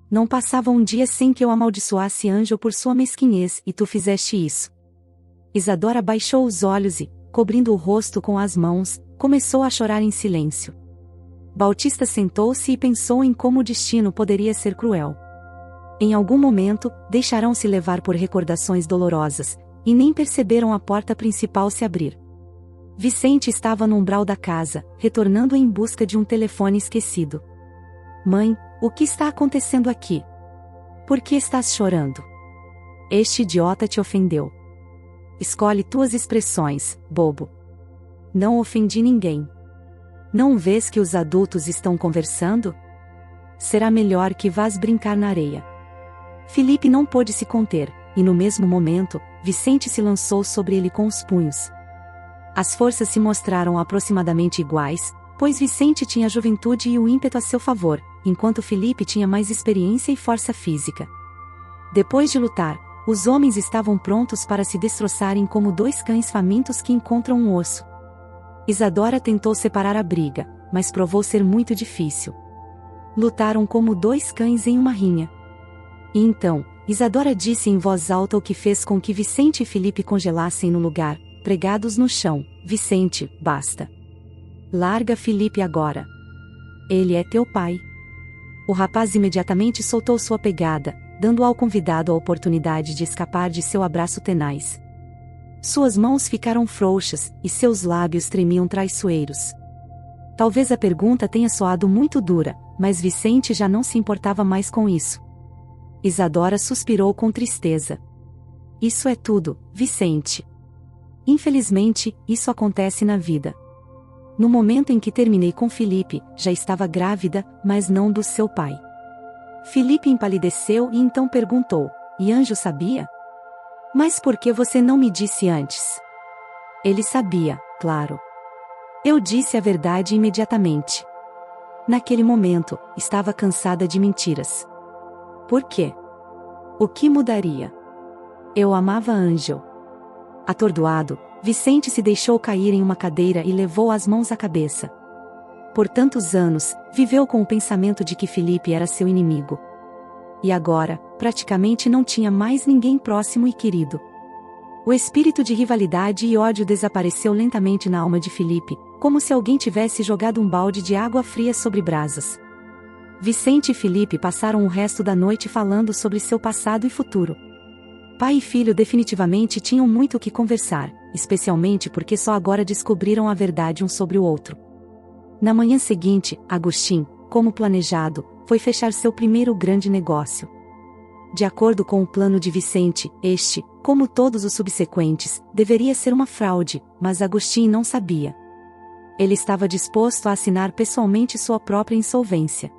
Não passava um dia sem que eu amaldiçoasse Ângelo por sua mesquinhez, e tu fizeste isso. Isadora baixou os olhos e, cobrindo o rosto com as mãos, começou a chorar em silêncio. Bautista sentou-se e pensou em como o destino poderia ser cruel. Em algum momento, deixarão-se levar por recordações dolorosas, e nem perceberam a porta principal se abrir. Vicente estava no umbral da casa, retornando em busca de um telefone esquecido. Mãe, o que está acontecendo aqui? Por que estás chorando? Este idiota te ofendeu. Escolhe tuas expressões, bobo. Não ofendi ninguém. Não vês que os adultos estão conversando? Será melhor que vás brincar na areia. Felipe não pôde se conter, e no mesmo momento, Vicente se lançou sobre ele com os punhos. As forças se mostraram aproximadamente iguais, pois Vicente tinha a juventude e o ímpeto a seu favor, enquanto Felipe tinha mais experiência e força física. Depois de lutar, os homens estavam prontos para se destroçarem como dois cães famintos que encontram um osso. Isadora tentou separar a briga, mas provou ser muito difícil. Lutaram como dois cães em uma rinha. E então, Isadora disse em voz alta o que fez com que Vicente e Felipe congelassem no lugar, pregados no chão: Vicente, basta. Larga Felipe agora. Ele é teu pai. O rapaz imediatamente soltou sua pegada, dando ao convidado a oportunidade de escapar de seu abraço tenaz. Suas mãos ficaram frouxas, e seus lábios tremiam traiçoeiros. Talvez a pergunta tenha soado muito dura, mas Vicente já não se importava mais com isso. Isadora suspirou com tristeza. Isso é tudo, Vicente. Infelizmente, isso acontece na vida. No momento em que terminei com Felipe, já estava grávida, mas não do seu pai. Felipe empalideceu e então perguntou: e Anjo sabia? Mas por que você não me disse antes? Ele sabia, claro. Eu disse a verdade imediatamente. Naquele momento, estava cansada de mentiras. Por quê? O que mudaria? Eu amava Ângelo. Atordoado, Vicente se deixou cair em uma cadeira e levou as mãos à cabeça. Por tantos anos, viveu com o pensamento de que Felipe era seu inimigo. E agora, praticamente não tinha mais ninguém próximo e querido. O espírito de rivalidade e ódio desapareceu lentamente na alma de Felipe, como se alguém tivesse jogado um balde de água fria sobre brasas. Vicente e Felipe passaram o resto da noite falando sobre seu passado e futuro. Pai e filho definitivamente tinham muito o que conversar, especialmente porque só agora descobriram a verdade um sobre o outro. Na manhã seguinte, Agostinho, como planejado, foi fechar seu primeiro grande negócio. De acordo com o plano de Vicente, este, como todos os subsequentes, deveria ser uma fraude, mas Agostinho não sabia. Ele estava disposto a assinar pessoalmente sua própria insolvência.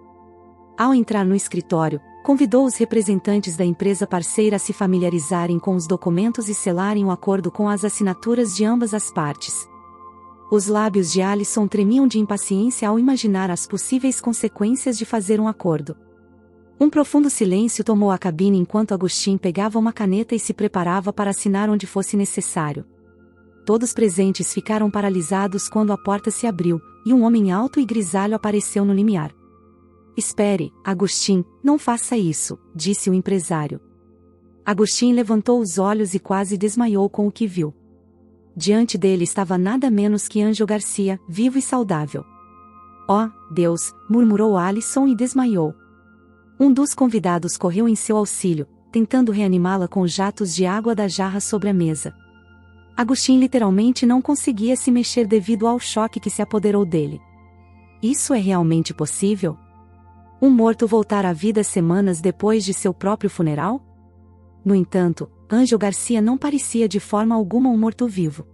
Ao entrar no escritório, convidou os representantes da empresa parceira a se familiarizarem com os documentos e selarem o acordo com as assinaturas de ambas as partes. Os lábios de Alison tremiam de impaciência ao imaginar as possíveis consequências de fazer um acordo. Um profundo silêncio tomou a cabine enquanto Agostinho pegava uma caneta e se preparava para assinar onde fosse necessário. Todos presentes ficaram paralisados quando a porta se abriu, e um homem alto e grisalho apareceu no limiar. Espere, Agostinho, não faça isso, disse o empresário. Agostinho levantou os olhos e quase desmaiou com o que viu. Diante dele estava nada menos que Ângelo Garcia, vivo e saudável. Oh, Deus, murmurou Alison e desmaiou. Um dos convidados correu em seu auxílio, tentando reanimá-la com jatos de água da jarra sobre a mesa. Agostinho literalmente não conseguia se mexer devido ao choque que se apoderou dele. Isso é realmente possível? Um morto voltar à vida semanas depois de seu próprio funeral? No entanto, Ângelo Garcia não parecia de forma alguma um morto-vivo.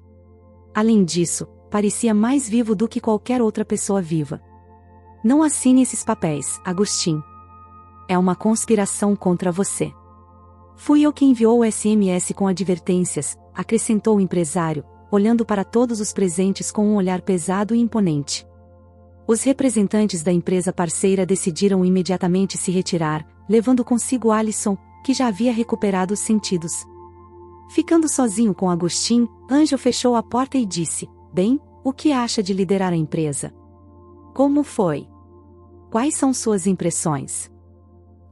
Além disso, parecia mais vivo do que qualquer outra pessoa viva. Não assine esses papéis, Agostinho. É uma conspiração contra você. Fui eu que enviou o SMS com advertências, acrescentou o empresário, olhando para todos os presentes com um olhar pesado e imponente. Os representantes da empresa parceira decidiram imediatamente se retirar, levando consigo Alison, que já havia recuperado os sentidos. Ficando sozinho com Agostinho, Ângelo fechou a porta e disse: bem, o que acha de liderar a empresa? Como foi? Quais são suas impressões?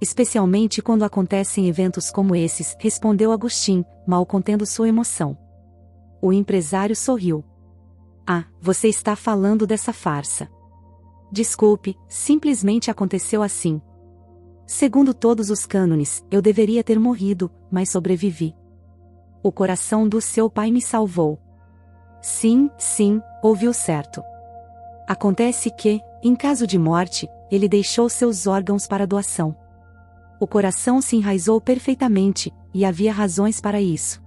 Especialmente quando acontecem eventos como esses, respondeu Agustin, mal contendo sua emoção. O empresário sorriu. Ah, você está falando dessa farsa. Desculpe, simplesmente aconteceu assim. Segundo todos os cânones, eu deveria ter morrido, mas sobrevivi. O coração do seu pai me salvou. Sim, ouviu certo. Acontece que, em caso de morte, ele deixou seus órgãos para doação. O coração se enraizou perfeitamente, e havia razões para isso.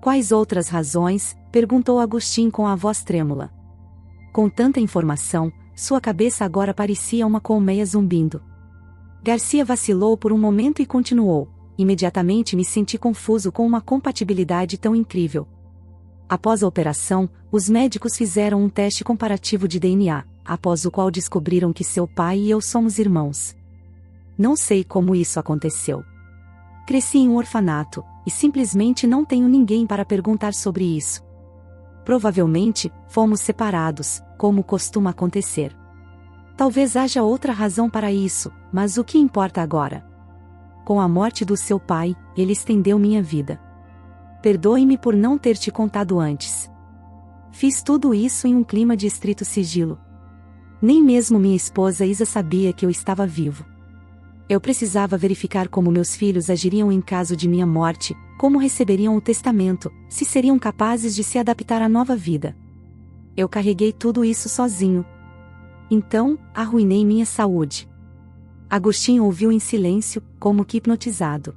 Quais outras razões? Perguntou Agustin com a voz trêmula. Com tanta informação, sua cabeça agora parecia uma colmeia zumbindo. Garcia vacilou por um momento e continuou. Imediatamente me senti confuso com uma compatibilidade tão incrível. Após a operação, os médicos fizeram um teste comparativo de DNA, após o qual descobriram que seu pai e eu somos irmãos. Não sei como isso aconteceu. Cresci em um orfanato, e simplesmente não tenho ninguém para perguntar sobre isso. Provavelmente, fomos separados, como costuma acontecer. Talvez haja outra razão para isso, mas o que importa agora? Com a morte do seu pai, ele estendeu minha vida. Perdoe-me por não ter te contado antes. Fiz tudo isso em um clima de estrito sigilo. Nem mesmo minha esposa Isa sabia que eu estava vivo. Eu precisava verificar como meus filhos agiriam em caso de minha morte, como receberiam o testamento, se seriam capazes de se adaptar à nova vida. Eu carreguei tudo isso sozinho. Então, arruinei minha saúde. Agustin ouviu em silêncio, como que hipnotizado.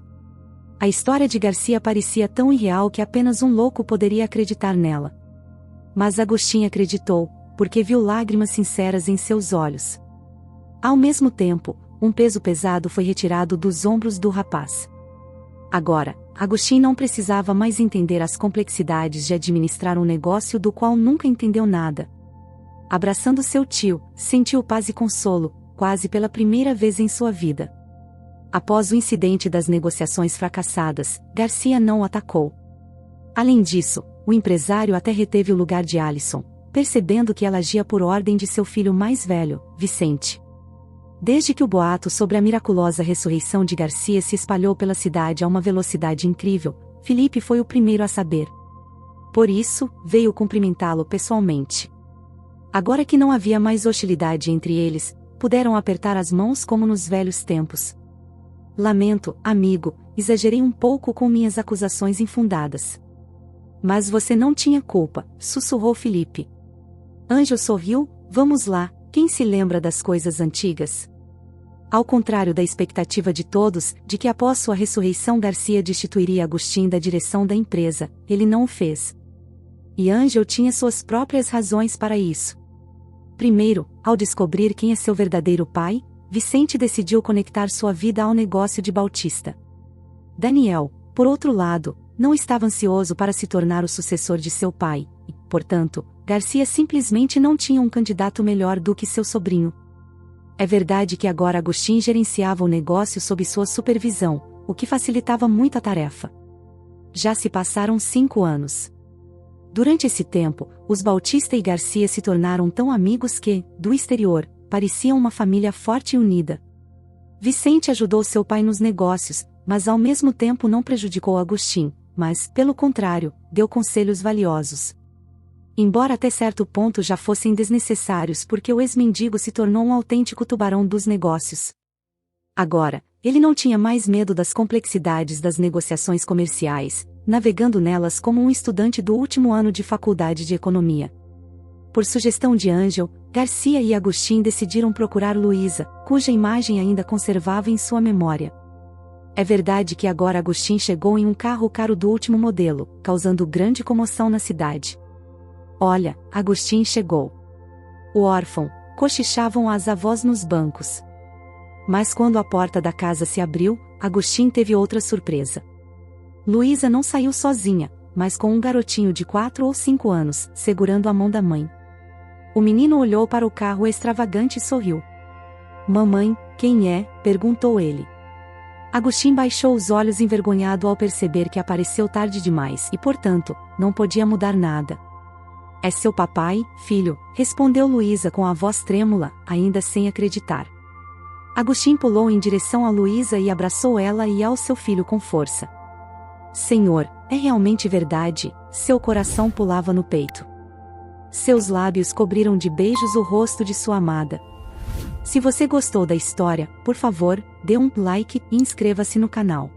A história de Garcia parecia tão irreal que apenas um louco poderia acreditar nela. Mas Agustin acreditou, porque viu lágrimas sinceras em seus olhos. Ao mesmo tempo, um peso pesado foi retirado dos ombros do rapaz. Agora, Agustin não precisava mais entender as complexidades de administrar um negócio do qual nunca entendeu nada. Abraçando seu tio, sentiu paz e consolo, quase pela primeira vez em sua vida. Após o incidente das negociações fracassadas, Garcia não o atacou. Além disso, o empresário até reteve o lugar de Alison, percebendo que ela agia por ordem de seu filho mais velho, Vicente. Desde que o boato sobre a miraculosa ressurreição de Garcia se espalhou pela cidade a uma velocidade incrível, Felipe foi o primeiro a saber. Por isso, veio cumprimentá-lo pessoalmente. Agora que não havia mais hostilidade entre eles, puderam apertar as mãos como nos velhos tempos. Lamento, amigo, exagerei um pouco com minhas acusações infundadas. Mas você não tinha culpa, sussurrou Felipe. Ângel sorriu. Vamos lá, quem se lembra das coisas antigas? Ao contrário da expectativa de todos, de que após sua ressurreição Garcia destituiria Agustin da direção da empresa, ele não o fez. E Ângel tinha suas próprias razões para isso. Primeiro, ao descobrir quem é seu verdadeiro pai, Vicente decidiu conectar sua vida ao negócio de Bautista. Daniel, por outro lado, não estava ansioso para se tornar o sucessor de seu pai, e, portanto, Garcia simplesmente não tinha um candidato melhor do que seu sobrinho. É verdade que agora Agustin gerenciava o negócio sob sua supervisão, o que facilitava muito a tarefa. Já se passaram 5 anos. Durante esse tempo, os Bautista e Garcia se tornaram tão amigos que, do exterior, pareciam uma família forte e unida. Vicente ajudou seu pai nos negócios, mas ao mesmo tempo não prejudicou Agustin, mas, pelo contrário, deu conselhos valiosos. Embora até certo ponto já fossem desnecessários porque o ex-mendigo se tornou um autêntico tubarão dos negócios. Agora, ele não tinha mais medo das complexidades das negociações comerciais, navegando nelas como um estudante do último ano de faculdade de economia. Por sugestão de Ângel, Garcia e Agustin decidiram procurar Luísa, cuja imagem ainda conservava em sua memória. É verdade que agora Agustin chegou em um carro caro do último modelo, causando grande comoção na cidade. Olha, Agustin chegou. O órfão, cochichavam as avós nos bancos. Mas quando a porta da casa se abriu, Agustin teve outra surpresa. Luísa não saiu sozinha, mas com um garotinho de 4 ou 5 anos, segurando a mão da mãe. O menino olhou para o carro extravagante e sorriu. Mamãe, quem é? Perguntou ele. Agustin baixou os olhos envergonhado ao perceber que apareceu tarde demais e, portanto, não podia mudar nada. É seu papai, filho, respondeu Luísa com a voz trêmula, ainda sem acreditar. Agostinho pulou em direção a Luísa e abraçou ela e ao seu filho com força. Senhor, é realmente verdade, seu coração pulava no peito. Seus lábios cobriram de beijos o rosto de sua amada. Se você gostou da história, por favor, dê um like e inscreva-se no canal.